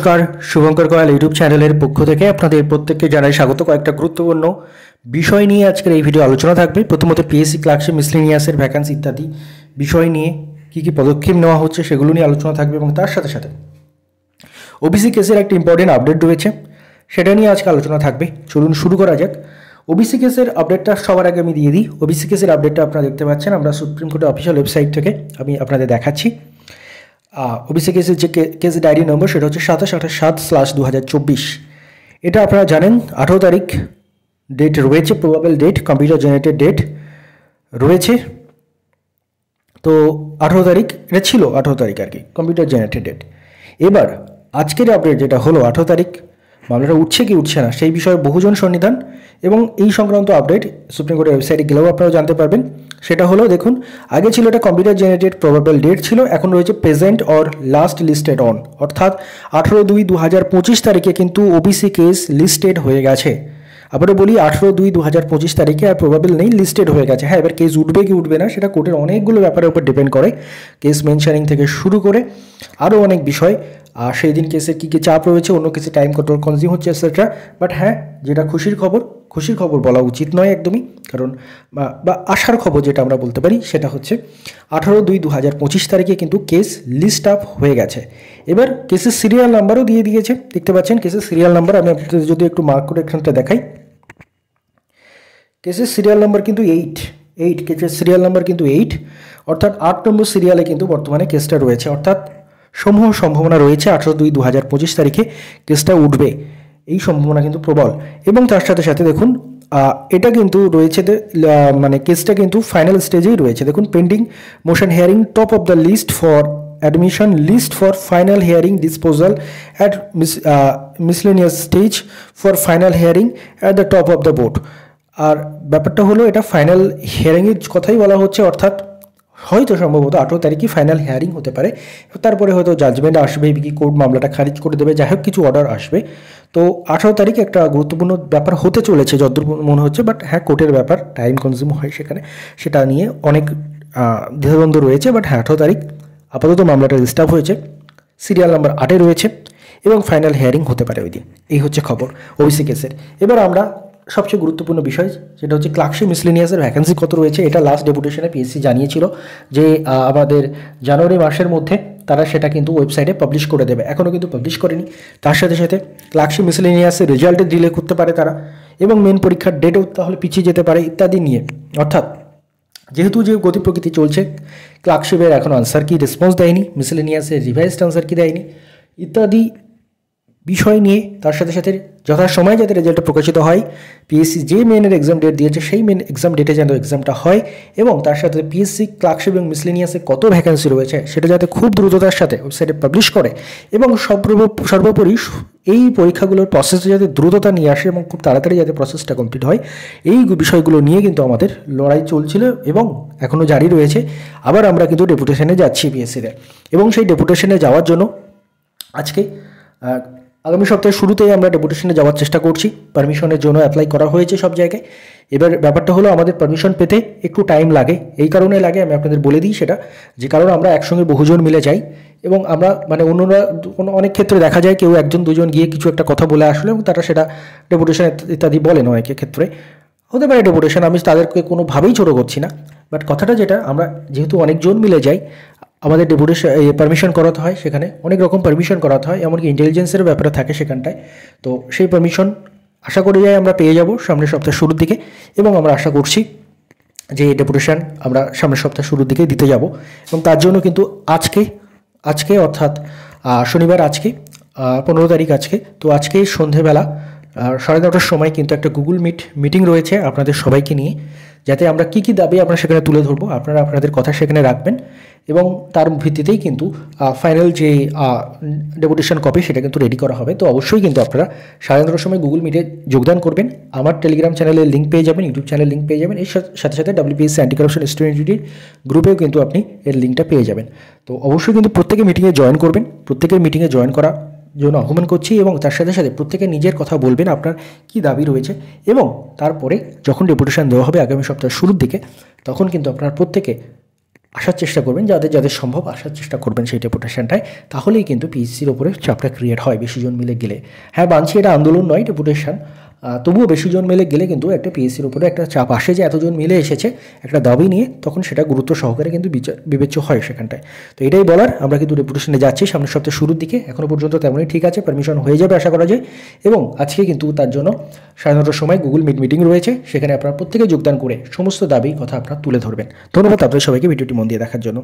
নমস্कार Shubhankar Kayal YouTube চ্যানেলের পক্ষ থেকে আপনাদের প্রত্যেককে জানাই স্বাগত। কয়েকটা গুরুত্বপূর্ণ বিষয় নিয়ে আজকের এই ভিডিও আলোচনা থাকবে। প্রথমত পিএসসি ক্লার্কশিপ মিসলেনিয়াসের ভ্যাকেন্সি ইত্যাদি বিষয় নিয়ে কী কী পদক্ষেপ নেওয়া হচ্ছে সেগুলো নিয়ে আলোচনা থাকবে এবং তার সাথে সাথে ওবিসি কেসের একটা ইম্পর্টেন্ট আপডেট রয়েছে, সেটা নিয়ে আজকে আলোচনা থাকবে। চলুন শুরু করা যাক। ওবিসি কেসের আপডেটটা সবার আগে আমি দিয়ে দিই। ওবিসি কেসের আপডেটটা আপনারা দেখতে পাচ্ছেন, আমরা সুপ্রিম কোর্টের অফিসিয়াল ওয়েবসাইট থেকে আমি আপনাদের দেখাচ্ছি। ওবিসি কেসের যে কেস ডায়েরি নম্বর সেটা হচ্ছে 2787/2024। এটা আপনারা জানেন 18 তারিখ ডেট রয়েছে, probable date, computer generated date রয়েছে। তো 18 তারিখ এটা ছিল, 18 তারিখ আর কি কম্পিউটার জেনারেটেড ডেট। এবার আজকের আপডেট যেটা হলো 18 তারিখ, মামলাটা উঠছে কি উঠছে না সেই বিষয়ে বহুজন সন্নিধান এবং এই সংক্রান্ত আপডেট সুপ্রিম কোর্টের ওয়েবসাইটে গেলেও আপনারা জানতে পারবেন। সেটা হলো দেখুন, আগে ছিল এটা কম্পিউটার জেনারেটেড প্রবাবেল ডেট ছিল, এখন রয়েছে present or last listed on, অর্থাৎ 18/2/2025 তারিখে কিন্তু ওবিসি কেস লিস্টেড হয়ে গেছে। আবারও বলি 18/2/2025 তারিখে আর প্রবাবেল নেই, লিস্টেড হয়ে গেছে। হ্যাঁ, এবার কেস উঠবে কি উঠবে না সেটা কোর্টের অনেকগুলো ব্যাপারের উপর ডিপেন্ড করে, কেস মেনশনিং থেকে শুরু করে আরও অনেক বিষয়। আর সেই দিন কেসের কী কী চাপ রয়েছে, অন্য কেসে টাইম কত কনজিউম হচ্ছে এটসেট্রা। বাট হ্যাঁ, যেটা খুশির খবর বলা উচিত নয় একদমই, কারণ বা আশার খবর যেটা আমরা বলতে পারি সেটা হচ্ছে 18/2/2025 তারিখে কিন্তু কেস লিস্ট আপ হয়ে গেছে। এবার কেসের সিরিয়াল নাম্বারও দিয়ে দিয়েছে, দেখতে পাচ্ছেন কেসের সিরিয়াল নাম্বার। আমি আপনাদের যদি একটু মার্ক করে এখানটা দেখাই, কেসের সিরিয়াল নাম্বার কিন্তু 8, কেসের সিরিয়াল নাম্বার কিন্তু 8, অর্থাৎ 8 নম্বর সিরিয়ালে কিন্তু বর্তমানে কেসটা রয়েছে। অর্থাৎ সমূহ সম্ভাবনা রয়েছে 18/2/2025 তারিখে কেসটা উঠবে, এই সম্ভাবনা কিন্তু প্রবল। এবং তার সাথে সাথে দেখুন এটা কিন্তু রয়েছে মানে কেসটা কিন্তু ফাইনাল স্টেজেই রয়েছে। দেখুন, pending motion hearing, top of the list for admission, list for final hearing, disposal at miscellaneous stage for final hearing at the top of the board. আর ব্যাপারটা হলো এটা ফাইনাল হিয়ারিংয়ের কথাই বলা হচ্ছে, অর্থাৎ হয়তো সম্ভবত 18 তারিখই ফাইনাল হিয়ারিং হতে পারে। তারপরে হয়তো জাজমেন্ট আসবে, কি কোর্ট মামলাটা খারিজ করে দেবে, যাই হোক কিছু অর্ডার আসবে। তো 18 তারিখ একটা গুরুত্বপূর্ণ ব্যাপার হতে চলেছে যতদূর মনে হচ্ছে। বাট হ্যাঁ, কোর্টের ব্যাপার, টাইম কনজিউম হয় সেখানে, সেটা নিয়ে অনেক দ্বিধাদ্বন্দ্ব রয়েছে। বাট হ্যাঁ, 18 তারিখ আপাতত মামলাটা রিস্টার্ব হয়েছে, সিরিয়াল নাম্বার 8-এ রয়েছে এবং ফাইনাল হিয়ারিং হতে পারে ওই দিন। এই হচ্ছে খবর ওবিসি কেসের। এবার আমরা সবচেয়ে গুরুত্বপূর্ণ বিষয় যেটা হচ্ছে ক্লার্কশিপ মিসলেনিয়াসের ভ্যাকেন্সি কত রয়েছে। এটা লাস্ট ডেপুটেশনে পিএসসি জানিয়েছিল যে আমাদের জানুয়ারি মাসের মধ্যে তারা সেটা কিন্তু ওয়েবসাইটে পাবলিশ করে দেবে, এখনও কিন্তু পাবলিশ করেনি। তার সাথে সাথে ক্লার্কশিপ মিসলেনিয়াসের রেজাল্টে ডিলে করতে পারে তারা, এবং মেন পরীক্ষার ডেটও তাহলে পিছিয়ে যেতে পারে ইত্যাদি নিয়ে। অর্থাৎ যেহেতু যে গতি প্রকৃতি চলছে, ক্লার্কশিপের এখনও আনসার কি রেসপন্স দেয়নি, মিসলেনিয়াসের রিভাইজড আনসার কি দেয়নি ইত্যাদি বিষয় নিয়ে, তার সাথে সাথে যথাসময়ে যাতে রেজাল্টটা প্রকাশিত হয়, পিএসসি যে মেনের এক্সাম ডেট দিয়েছে সেই মেন এক্সাম ডেটে যেন এক্সামটা হয়, এবং তার সাথে পিএসসি ক্লার্কশিপ এবং মিসলেনিয়াসে কত ভ্যাকেন্সি রয়েছে সেটা যাতে খুব দ্রুততার সাথে ওয়েবসাইটে পাবলিশ করে, এবং সর্বোপরি এই পরীক্ষাগুলোর প্রসেসে যাতে দ্রুততা নিয়ে আসে এবং খুব তাড়াতাড়ি যাতে প্রসেসটা কমপ্লিট হয়, এই বিষয়গুলো নিয়ে কিন্তু আমাদের লড়াই চলছিল এবং এখনও জারি রয়েছে। আবার আমরা কিন্তু ডেপুটেশনে যাচ্ছি পিএসসিতে, এবং সেই ডেপুটেশনে যাওয়ার জন্য আজকে আগামী সপ্তাহের শুরুতেই আমরা ডেপুটেশনে যাওয়ার চেষ্টা করছি। পারমিশনের জন্য অ্যাপ্লাই করা হয়েছে সব জায়গায়। এবার ব্যাপারটা হলো আমাদের পারমিশন পেতে একটু টাইম লাগে। এই কারণে লাগে, আমি আপনাদের বলে দিই সেটা, যে কারণ আমরা একসঙ্গে বহুজন মিলে যাই এবং আমরা মানে অন্যরা অনেক ক্ষেত্রে দেখা যায় কেউ একজন দুজন গিয়ে কিছু একটা কথা বলে আসলো এবং তারা সেটা ডেপুটেশন ইত্যাদি বলেন অনেকের ক্ষেত্রে, হতে পারে ডেপুটেশন, আমি তাদেরকে কোনোভাবেই ছোটো করছি না। বাট কথাটা যেটা, আমরা যেহেতু অনেকজন মিলে যাই, আমাদের ডেপুটেশন পারমিশন করাতে হয়, সেখানে অনেক রকম পারমিশন করাতে হয়, এমনকি ইন্টেলিজেন্সের ব্যাপারে থাকে সেখানটায়। তো সেই পারমিশন আশা করি যাই আমরা পেয়ে যাব সামনের সপ্তাহের শুরুর দিকে, এবং আমরা আশা করছি যে ডেপুটেশন আমরা সামনের সপ্তাহের শুরুর দিকে দিতে যাব। এবং তার জন্য কিন্তু আজকে অর্থাৎ শনিবার, আজকে 15 তারিখ আজকে, তো আজকে সন্ধেবেলা 9:30টার সময় কিন্তু একটা গুগল মিটিং রয়েছে আপনাদের সবাইকে নিয়ে, যাতে আমরা কী কী দাবি আমরা সেখানে তুলে ধরবো, আপনারা আপনাদের কথা সেখানে রাখবেন, এবং তার ভিত্তিতেই কিন্তু ফাইনাল যে ডেপুটেশন কপি সেটা কিন্তু রেডি করা হবে। তো অবশ্যই কিন্তু আপনারা 9:30টার সময় গুগল মিটে যোগদান করবেন। আমার টেলিগ্রাম চ্যানেলের লিঙ্ক পেয়ে যাবেন, ইউটিউব চ্যানেলের লিঙ্ক পেয়ে যাবেন, এর সাথে সাথে WPSC অ্যান্টি কারাপশন স্টুডেন্ট গ্রুপেও কিন্তু আপনি এর লিঙ্কটা পেয়ে যাবেন। তো অবশ্যই কিন্তু প্রত্যেকে মিটিংয়ে জয়েন করবেন, প্রত্যেকের মিটিংয়ে জয়েন করা জন্য আহ্বান করছি, এবং তার সাথে সাথে প্রত্যেকে নিজের কথা বলবেন আপনার কী দাবি রয়েছে, এবং তারপরে যখন ডেপুটেশন দেওয়া হবে আগামী সপ্তাহের শুরুর দিকে, তখন কিন্তু আপনার প্রত্যেকে আসার চেষ্টা করবেন, যাদের যাদের সম্ভব আসার চেষ্টা করবেন সেই ডেপুটেশনটায়, তাহলেই কিন্তু পিএসসির ওপরে চাপটা ক্রিয়েট হয় বেশি জন মিলে গেলে। হ্যাঁ মানছি এটা আন্দোলন নয়, ডেপুটেশন, তবুও বেশি জন মিলে গেলে কিন্তু একটা পিএসসির উপরে একটা চাপ আসে যে এতজন মিলে এসেছে একটা দাবি নিয়ে, তখন সেটা গুরুত্ব সহকারে কিন্তু বিবেচ্য হয় সেখানটায়। তো এটাই বলার, আমরা কিন্তু ডেপুটেশনে যাচ্ছি সামনের সপ্তাহে শুরুর দিকে, এখনও পর্যন্ত তেমনই ঠিক আছে, পারমিশন হয়ে যাবে আশা করা যায়। এবং আজকে কিন্তু তার জন্য 9:30টার সময় গুগল মিট মিটিং রয়েছে, সেখানে আপনারা প্রত্যেকে যোগদান করে সমস্ত দাবি কথা আপনারা তুলে ধরবেন। ধন্যবাদ আপনাদের সবাইকে ভিডিওটি মন দিয়ে দেখার জন্য।